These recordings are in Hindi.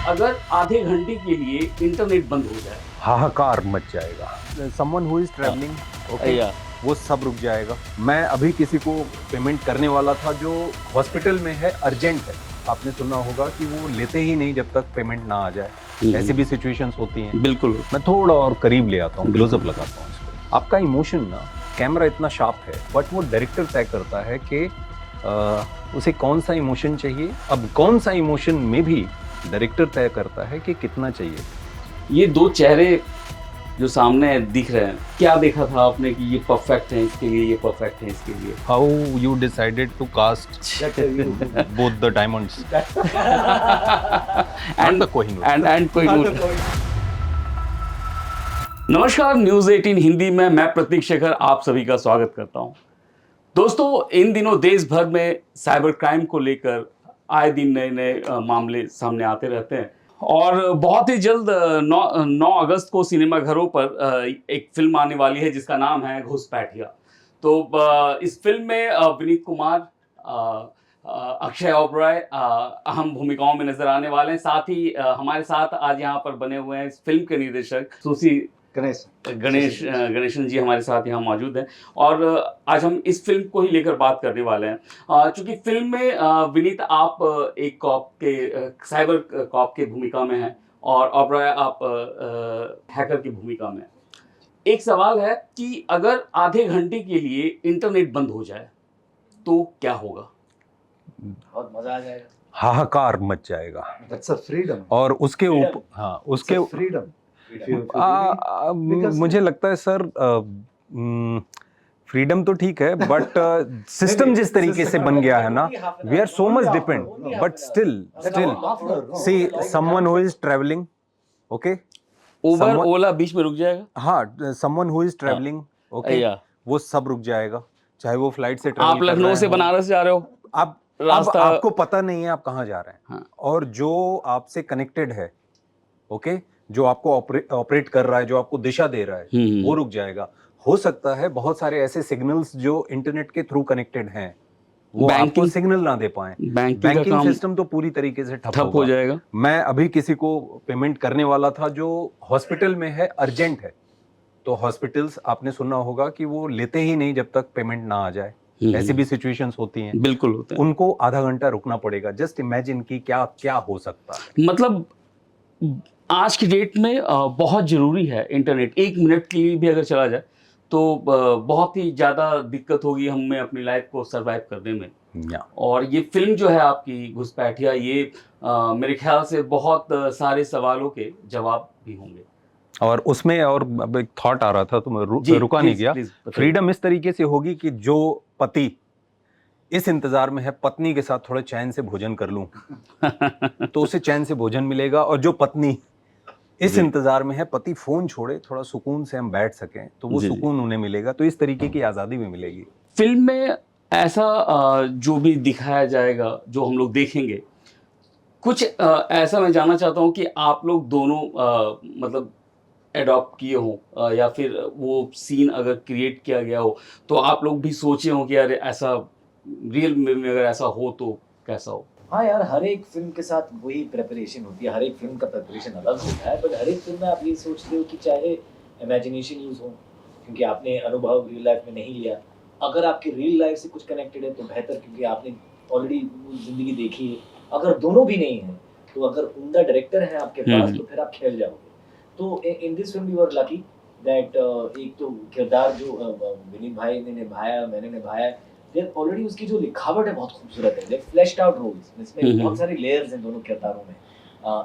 अगर आधे घंटे के लिए इंटरनेट बंद हो जाए, हाहाकार मच जाएगा। Someone who is travelling okay, या वो सब रुक जाएगा। मैं अभी किसी को पेमेंट करने वाला था जो हॉस्पिटल में है, अर्जेंट है। आपने सुना होगा कि वो लेते ही नहीं जब तक पेमेंट ना आ जाए। ऐसी भी सिचुएशंस होती हैं। बिल्कुल मैं थोड़ा और करीब ले आता हूँ, क्लोजअप लगाता हूँ इसको। आपका इमोशन ना, कैमरा इतना शार्प है, बट वो डायरेक्टर तय करता है कि उसे कौन सा इमोशन चाहिए। अब कौन सा इमोशन में भी डायरेक्टर तय करता है कि कितना चाहिए। ये दो चेहरे जो सामने दिख रहे हैं, क्या देखा था आपने कि ये परफेक्ट है इसके लिए, ये परफेक्ट है इसके लिए? How you decided to cast both the diamonds and the Kohinoor and Kohinoor. नमस्कार, न्यूज़ 18 हिंदी में मैं प्रतीक शेखर आप सभी का स्वागत करता हूं। दोस्तों, इन दिनों देश भर में साइबर क्राइम को लेकर आए दिन नए नए मामले सामने आते रहते हैं और बहुत ही जल्द 9 अगस्त को सिनेमाघरों पर एक फिल्म आने वाली है जिसका नाम है घुसपैठिया। तो इस फिल्म में विनीत कुमार, अक्षय ओबराय अहम भूमिकाओं में नजर आने वाले हैं। साथ ही हमारे साथ आज यहाँ पर बने हुए हैं इस फिल्म के निर्देशक सुशी गणेशन जी हमारे साथ यहाँ मौजूद हैं और आज हम इस फिल्म को ही लेकर बात करने वाले हैं। चूंकि फिल्म में विनीत आप एक कॉप के साइबर कॉप के भूमिका में हैं और ओबराय आप हैकर की भूमिका में हैं। एक सवाल है कि अगर आधे घंटे के लिए इंटरनेट बंद हो जाए तो क्या होगा? बहुत मजा आ जाएगा। हाहाकार मच जाएगा। That's a freedom. और उसके ऊपर हाँ उसके It's a freedom. If you मुझे लगता है सर फ्रीडम तो ठीक है, बट सिस्टम जिस तरीके से बन गया है ना, we are so much depend, but still see someone who is travelling okay, Uber Ola बीच में रुक जाएगा। हाँ, someone who is travelling okay, वो सब रुक जाएगा। चाहे वो फ्लाइट से आप लखनऊ से बनारस जा रहे हो, आप रास्ता आपको पता नहीं है आप कहाँ जा रहे हैं। हाँ। और जो आपसे कनेक्टेड है ओके, जो आपको ऑपरेट कर रहा है, जो आपको दिशा दे रहा है, वो रुक जाएगा। हो सकता है बहुत सारे ऐसे सिग्नल्स जो इंटरनेट के थ्रू कनेक्टेड हैं वो आपको सिग्नल ना दे पाए। बैंकिंग सिस्टम तो पूरी तरीके से ठप हो जाएगा। मैं अभी किसी को पेमेंट करने वाला था जो हॉस्पिटल में है, अर्जेंट है। तो हॉस्पिटल्स आपने सुना होगा कि वो लेते ही नहीं जब तक पेमेंट ना आ जाए। ऐसी भी सिचुएशंस होती हैं। बिल्कुल होते हैं। उनको आधा घंटा रुकना पड़ेगा। जस्ट इमेजिन कि क्या क्या हो सकता है। मतलब आज की डेट में बहुत जरूरी है इंटरनेट। 1 मिनट के लिए भी अगर चला जाए तो बहुत ही ज़्यादा दिक्कत होगी हमें अपनी लाइफ को सरवाइव करने में। और ये फिल्म जो है आपकी घुसपैठिया, ये मेरे ख्याल से बहुत सारे सवालों के जवाब भी होंगे। और उसमें और अब एक थॉट आ रहा था तो मैं रुका नहीं गया। फ्रीडम इस तरीके से होगी कि जो पति इस इंतजार में है पत्नी के साथ थोड़ा चैन से भोजन कर लूं तो उसे चैन से भोजन मिलेगा, और जो पत्नी इस इंतजार में है पति फोन छोड़े थोड़ा सुकून से हम बैठ सकें तो वो सुकून उन्हें मिलेगा। तो इस तरीके की आज़ादी भी मिलेगी। फिल्म में ऐसा जो भी दिखाया जाएगा, जो हम लोग देखेंगे, कुछ ऐसा मैं जानना चाहता हूँ कि आप लोग दोनों मतलब एडॉप्ट किए हो या फिर वो सीन अगर क्रिएट किया गया हो तो आप लोग भी सोचे हो कि यार ऐसा रियल में अगर ऐसा हो तो कैसा हो? हाँ यार, हर एक फिल्म के साथ वही प्रेपरेशन होती है। हर एक फिल्म का प्रेपरेशन अलग होता है, बट हर एक फिल्म में आप ये सोचते हो कि चाहे इमेजिनेशन यूज हो, क्योंकि आपने अनुभव रियल लाइफ में नहीं लिया। अगर आपकी रियल लाइफ से कुछ कनेक्टेड है तो बेहतर, क्योंकि आपने ऑलरेडी जिंदगी देखी है। अगर दोनों भी नहीं है तो अगर उम्दा डायरेक्टर है आपके पास तो फिर आप खेल जाओगे। तो in this film we were lucky that एक तो किरदार जो विनीत भाई ने निभाया, मैंने निभाया, देन ऑलरेडी उसकी जो लिखावट है बहुत खूबसूरत है। लाइक फ्लैश्ड आउट रोल्स, इसमें बहुत सारे लेयर्स हैं दोनों किरदारों में।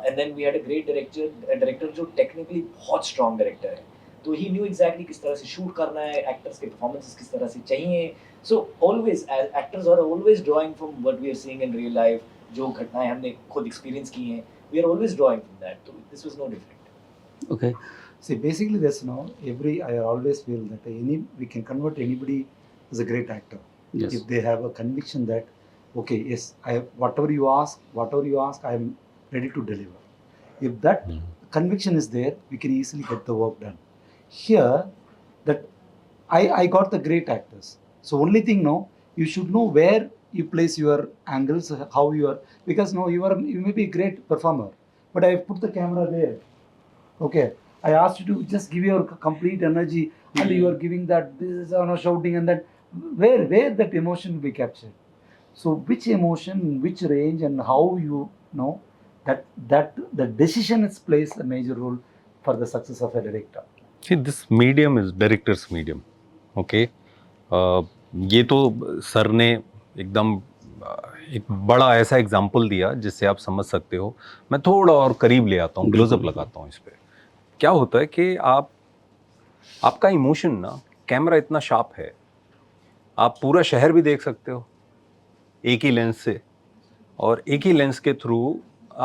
And then we had a great director जो टेक्निकली बहुत स्ट्रांग डायरेक्टर है। तो ही न्यू एग्जैक्टली किस तरह से शूट करना है, एक्टर्स के परफॉर्मेंसेस किस तरह से चाहिए। So always actors are always drawing from what we are seeing in real life. जो घटनाएं हमने खुद एक्सपीरियंस की हैं, we are always drawing from that. तो this was no different. Okay. See, basically, there's I always feel that we can convert anybody as a great actor. Yes. If they have a conviction that, okay, yes, whatever you ask, I am ready to deliver. If that conviction is there, we can easily get the work done. Here, that I got the great actors. So only thing, you should know where you place your angles, how you are, because you may be a great performer, but I put the camera there. Okay, I asked you to just give your complete energy, and you are giving that, this is shouting, and that where that emotion will be captured. So which emotion, which range, and how you know that the decision is plays a major role for the success of a director. See, this medium is director's medium. Okay, ये तो सर ने एकदम एक बड़ा ऐसा एग्जाम्पल दिया जिससे आप समझ सकते हो. मैं थोड़ा और करीब ले आता हूँ, क्लोजअप लगाता हूँ इस पे. क्या होता है कि आपका इमोशन ना, कैमरा इतना शार्प है, आप पूरा शहर भी देख सकते हो एक ही लेंस से, और एक ही लेंस के थ्रू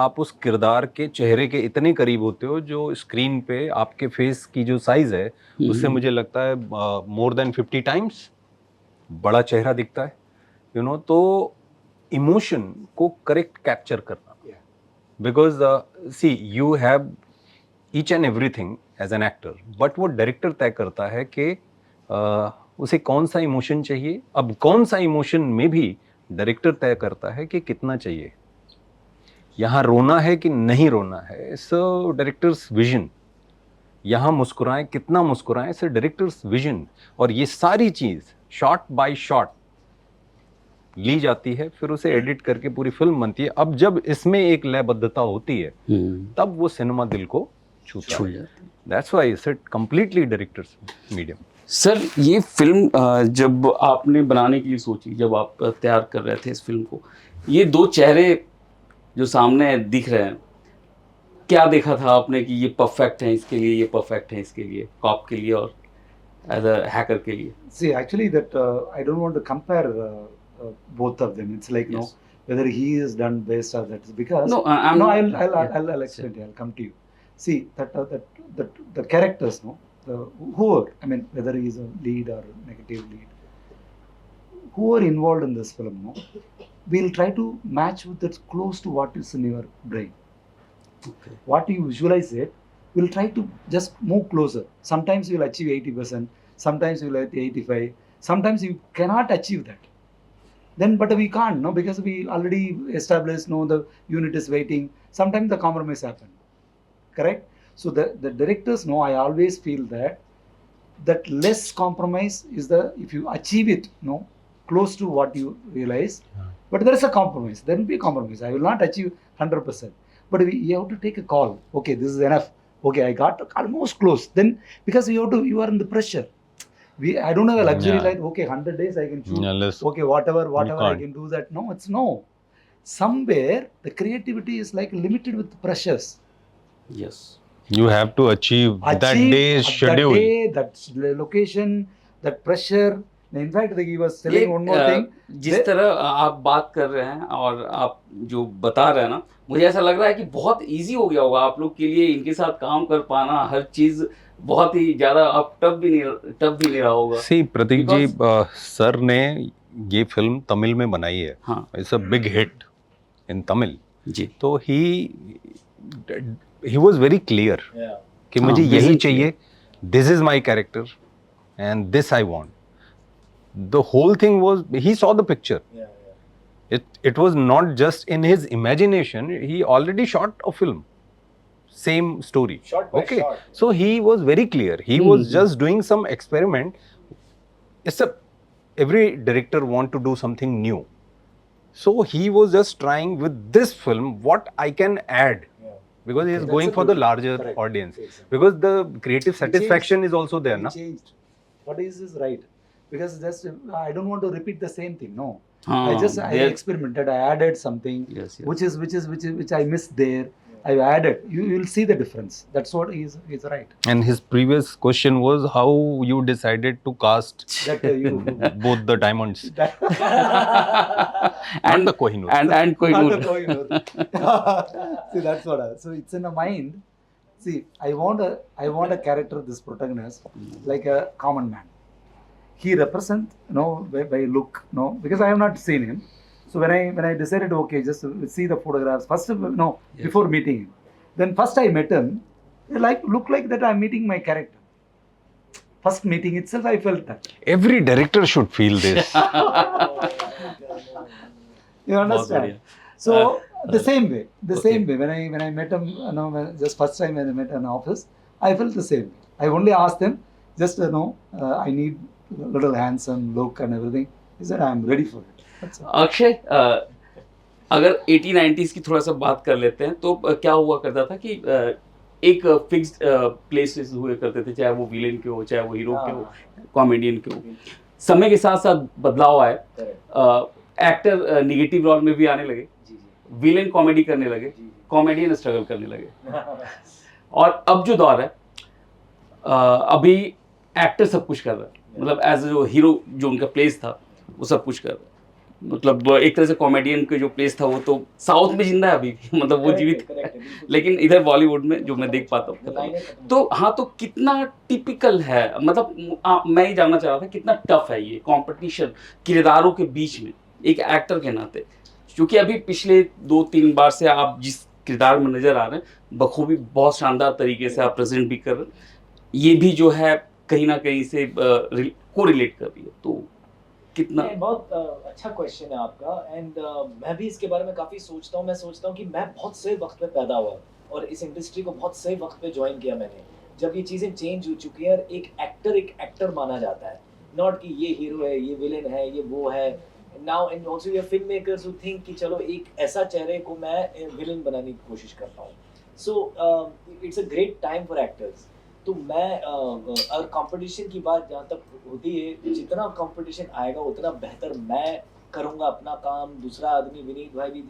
आप उस किरदार के चेहरे के इतने करीब होते हो जो स्क्रीन पे आपके फेस की जो साइज है उससे मुझे लगता है मोर देन 50 टाइम्स बड़ा चेहरा दिखता है, यू नो. तो इमोशन को करेक्ट कैप्चर करना, because see you have each and everything as an actor, but वो डायरेक्टर तय करता है कि उसे कौन सा इमोशन चाहिए. अब कौन सा इमोशन में भी डायरेक्टर तय करता है कि कितना चाहिए, यहाँ रोना है कि नहीं रोना है, सो डायरेक्टर्स विजन. यहाँ मुस्कुराएं, कितना मुस्कुराएं, सो डायरेक्टर्स विजन. और ये सारी चीज़ शॉट बाय शॉट ली जाती है, फिर उसे एडिट करके पूरी फिल्म बनती है. अब जब इसमें एक लयबद्धता होती है तब वो सिनेमा दिल को छूता है. That's why it's completely directors medium. Sir, ये फिल्म जब आपने बनाने की सोची, जब आप तैयार कर रहे थे इस फिल्म को, ये दो चेहरे जो सामने दिख रहे हैं, क्या देखा था आपने कि ये परफेक्ट है इसके लिए, ये परफेक्ट है इसके लिए, कॉप के लिए और एज अ हैकर के लिए? See, actually, that I don't want to compare both of them. It's like, Yes. whether he is done best or that is because No, I'm no, not- I'll explain to you. I'll come to you. See, that the characters, no, whoever, I mean, whether he is a lead or negative lead, who are involved in this film, no, we'll try to match with it close to what is in your brain. Okay. What you visualize it, we'll try to just move closer. Sometimes you'll achieve 80%, sometimes you'll at 85%, sometimes you cannot achieve that. Then, but we can't, no, because we already established, no, the unit is waiting. Sometimes the compromise happen. Correct? So the directors know, I always feel that less compromise is if you achieve it, no, close to what you realize, but there is a compromise. There will be a compromise. I will not achieve 100%, but you have to take a call. Okay, this is enough. Okay, I got almost close. Then because you are in the pressure. I don't have a luxury Yeah. like, okay, 100 days I can shoot. Yeah, Okay, whatever I can't. can do that. No, it's no. Somewhere the creativity is like limited with pressures. Yes. You have to achieve that day's schedule. That day, that location, that pressure. In fact, he was telling one more thing. जिस तरह आप बात कर रहे हैं और आप जो बता रहे हैं ना, मुझे ऐसा लग रहा है कि बहुत इजी हो गया होगा आप लोग के लिए इनके साथ काम कर पाना, हर चीज बहुत ही ज्यादा अब टफ भी नहीं रहा होगा. सी प्रतीक जी, सर ने ये फिल्म तमिल में बनाई है. हाँ. It's a big hit in Tamil. जी. तो he was very clear कि मुझे हाँ, यही very चाहिए, this is my character and this I want. The whole thing was, he saw the picture. It was not just in his imagination, he already shot a film, same story. Shot by Okay, shot. so he was very clear. He was just doing some experiment. Every director want to do something new. So he was just trying with this film what I can add. Because he is That's going a for the good- larger correct. audience. Exactly. Because the creative satisfaction is also there, He na? changed. What is right? Because just I don't want to repeat the same thing. No, हाँ, I experimented. I added something Yes, yes. which I missed there. I added. You will see the difference. That's what is right. And his previous question was how you decided to cast That you both the diamonds, and not the Kohinoor. and Not the Kohinoor. Kohinoor. See, that's what. So it's in the mind. See, I want a character, this protagonist, like a common man. He represents, by look, because I have not seen him. So when I decided, okay, just see the photographs first, before meeting him. Then first I met him, look like that I'm meeting my character. First meeting itself, I felt that. Every director should feel this. You understand? बढ़िया. So The same way. The same way. When I met him, just first time when I met in office, I felt the same way. I only asked them, just I need a little handsome look and everything. He said, I'm ready for it. That's all. Akshay, अगर 80-90s की थोड़ा सा बात कर लेते हैं तो क्या हुआ करता था कि एक फिक्स्ड प्लेसेस हुए करते थे, चाहे वो विलेन के हो, चाहे वो हीरो के हो, कॉमेडियन के हो। समय के साथ साथ बदलाव आए, एक्टर निगेटिव रोल में भी आने लगे, विलेन कॉमेडी करने लगे, कॉमेडियन स्ट्रगल करने लगे। और अब जो दौर है, अभी एक्टर सब कुछ कर रहा है, मतलब एज जो हीरो जो उनका प्लेस था वो सब कुछ कर रहा है। मतलब एक तरह से कॉमेडियन का जो प्लेस था वो तो साउथ में जिंदा है अभी भी, मतलब वो जीवित है, लेकिन इधर बॉलीवुड में जो मैं देख पाता हूँ तो हाँ, तो कितना टिपिकल है, मतलब मैं ये जानना चाह रहा था कितना टफ है ये कंपटीशन किरदारों के बीच में एक एक्टर के नाते, क्योंकि अभी पिछले 2-3 बार से आप जिस किरदार में नजर आ रहे हैं बखूबी बहुत शानदार तरीके से आप प्रेजेंट भी कर रहे हैं, ये भी जो है कहीं ना कहीं से को रिलेट कर रही है, तो कितना बहुत अच्छा क्वेश्चन है आपका। एंड मैं भी इसके बारे में काफ़ी सोचता हूँ। मैं सोचता हूँ कि मैं बहुत सही वक्त पे पैदा हुआ और इस इंडस्ट्री को बहुत सही वक्त पे ज्वाइन किया मैंने, जब ये चीज़ें चेंज हो चुकी हैं और एक एक्टर माना जाता है, नॉट कि ये हीरो है, ये विलेन है, ये वो है। Now and also we are film makers who think कि चलो एक ऐसा चेहरे को मैं विलेन बनाने की कोशिश करता हूँ। So it's a great time for actors. तो मैं और कंपटीशन की बात जहाँ तक होती है, जितना कंपटीशन आएगा उतना बेहतर मैं करूँगा अपना काम। दूसरा आदमी विनीत भाई भी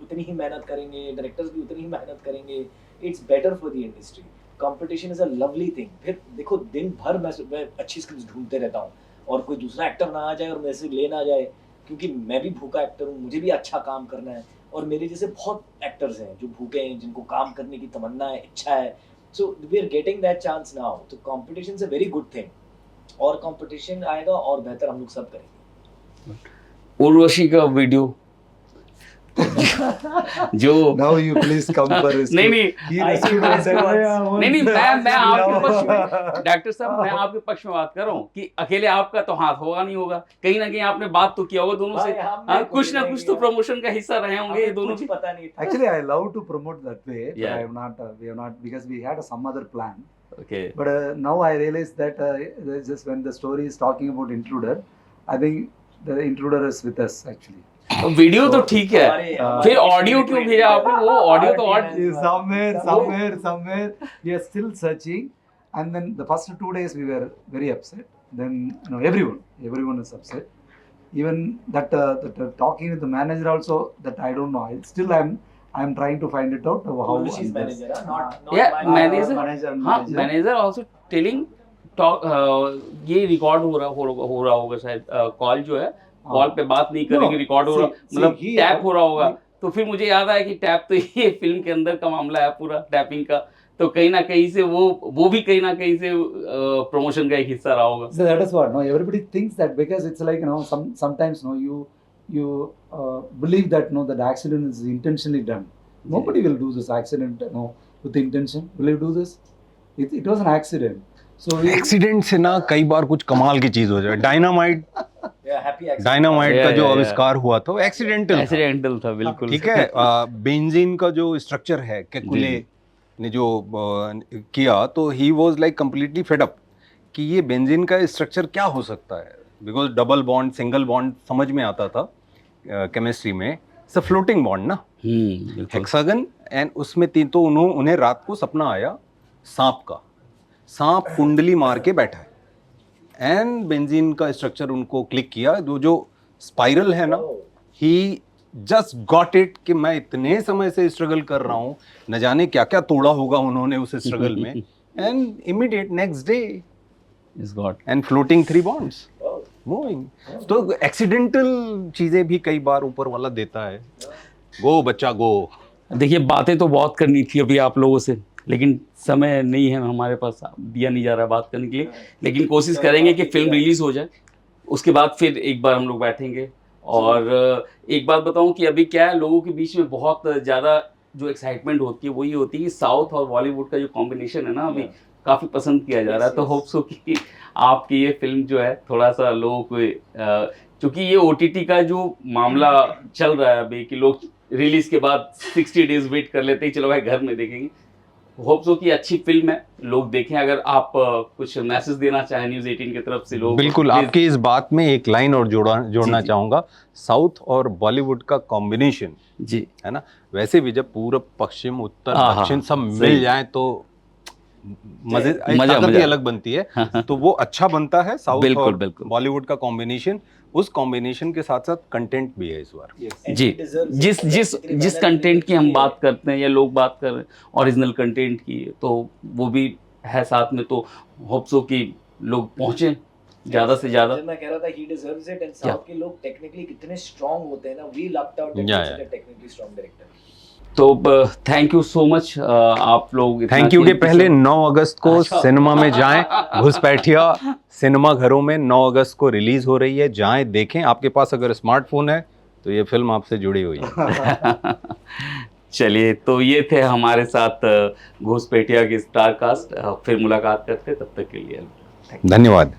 उतनी ही मेहनत करेंगे, डायरेक्टर्स भी उतनी ही मेहनत करेंगे। It's better for the industry. Competition is a lovely thing. फिर देखो दिन भर मैं अच्छी स्किल्स ढूंढते रहता हूँ और कोई दूसरा एक्टर ना आ जाए और मेरे से ले ना जाए, क्योंकि मैं भी भूखा एक्टर हूँ, मुझे भी अच्छा काम करना है। और मेरे जैसे बहुत एक्टर्स हैं जो भूखे हैं, जिनको काम करने की तमन्ना है, इच्छा है। So we are getting that chance now. तो competition is a very good thing. और competition आएगा और बेहतर हम लोग सब करेंगे। उर्वशी का वीडियो जो Now you please come for rescue. नहीं He rescued myself. नहीं मैं आपके पक्ष में, डॉक्टर साहब मैं आपके पक्ष में बात कर रहा हूँ कि अकेले आपका तो हाथ होगा नहीं होगा, कहीं ना कहीं आपने बात तो किया होगा दोनों से, कुछ ना कुछ तो प्रमोशन का हिस्सा रहे होंगे ये दोनों भी। पता नहीं था। Actually, I love to promote that way, but Yeah. I have not. We have not, because we had some other plan. Okay. But now I realize that just when the story is talking about Intruder, I think the Intruder is with us actually. Video तो ठीक है, फिर ऑडियो क्यों भेजा आपने? वो ऑडियो तो somewhere we are still searching, and then the first 2 days we were very upset. Then everyone is upset. Even that talking with the manager also, that I don't know. Still I'm trying to find it out how. She's manager, not Yeah, manager. हाँ, manager. manager also telling talk, ये रिकॉर्ड हो रहा होगा शायद, कॉल जो है कॉल पे बात नहीं करेंगे, रिकॉर्ड हो रहा, मतलब टैप हो रहा होगा। तो फिर मुझे याद आया कि टैप तो ये फिल्म के अंदर का मामला है पूरा टैपिंग का, तो कहीं ना कहीं से वो भी कहीं ना कहीं से प्रमोशन का एक हिस्सा रहा होगा। So that is what. No, everybody thinks that, because it's like sometimes you believe that that accident is intentionally done. Nobody will do this accident with intention. Will you do this? It was an accident. So accident से ना कई बार कुछ कमाल की चीज हो जाए। डायनामाइट का जो आविष्कार हुआ था वो एक्सीडेंटल था, बिल्कुल ठीक है। बेंजीन का जो स्ट्रक्चर है केकुले ने जो किया, तो he was like completely fed up कि ये बेंजीन का स्ट्रक्चर क्या हो सकता है, because double bond single bond समझ में आता था केमिस्ट्री में, इट्स अ फ्लोटिंग बॉन्ड ना, हेक्सागन। एंड उसमें तो उन्हें रात को सपना आया सांप कुंडली मार के बैठा है, एंड बेंजीन का स्ट्रक्चर उनको क्लिक किया, जो स्पाइरल है ना, ही जस्ट गॉट इट कि मैं इतने समय से स्ट्रगल कर रहा हूँ, न जाने क्या क्या तोड़ा होगा उन्होंने उस स्ट्रगल में, and immediate next day is got and floating 3 bonds moving. तो एक्सीडेंटल चीजें भी कई बार ऊपर वाला देता है। गो बच्चा गो। देखिए बातें तो बहुत करनी थी अभी आप लोगों से, लेकिन समय नहीं है हमारे पास, दिया नहीं जा रहा बात करने के लिए, लेकिन कोशिश करेंगे कि फिल्म रिलीज हो जाए, उसके बाद फिर एक बार हम लोग बैठेंगे। और एक बात बताऊं कि अभी क्या है, लोगों के बीच में बहुत ज़्यादा जो एक्साइटमेंट होती है वो ये होती है कि साउथ और बॉलीवुड का जो कॉम्बिनेशन है ना अभी काफ़ी पसंद किया जा रहा है। तो होप सो कि आपकी ये फिल्म जो है थोड़ा सा लोगों को, क्योंकि ये OTT का जो मामला चल रहा है अभी कि लोग रिलीज के बाद 60 डेज वेट कर लेते हैं, चलो भाई घर में देखेंगे। होप सो कि अच्छी फिल्म है, लोग देखें। अगर आप कुछ मैसेज देना चाहें न्यूज़ 18 की तरफ से लोग, बिल्कुल, आपकी इस बात में एक लाइन और जोड़ना जी। चाहूंगा। साउथ और बॉलीवुड का कॉम्बिनेशन जी है ना, वैसे भी जब पूरब पश्चिम उत्तर हाँ, दक्षिण हाँ, सब सही। मिल जाए तो मजे एक मजा ताकत ही मजा अलग बनती है। तो वो अच्छा बनता है साउथ बिल्कुल और बिल्कुल बॉलीवुड का कॉम्बिनेशन। उस कॉम्बिनेशन के साथ साथ कंटेंट भी है इस बार। And ji. he deserves it. जिस जिस जितनी जिस मेहनत कंटेंट उन्होंने की हम है, बात करते हैं या लोग बात कर रहे हैं ओरिजिनल कंटेंट की, तो वो भी है साथ में। तो होप सो कि लोग पहुंचे ज्यादा से ज्यादा। जब मैं कह रहा था he deserves it, and क्या? साउथ के लोग टेक्निकली कितने स्ट्रांग होते हैं ना, we lucked out that Yeah, such yeah. a technically strong director. तो थैंक यू सो मच आप लोग इतना थैंक यू के कीमती पहले समय- 9 अगस्त को अच्छा। सिनेमा में जाएं। घुसपैठिया सिनेमा घरों में 9 अगस्त को रिलीज हो रही है, जाएं देखें। आपके पास अगर स्मार्टफोन है तो ये फिल्म आपसे जुड़ी हुई है। चलिए, तो ये थे हमारे साथ घुसपैठिया के स्टार कास्ट। फिर मुलाकात करते, तब तक के लिए धन्यवाद।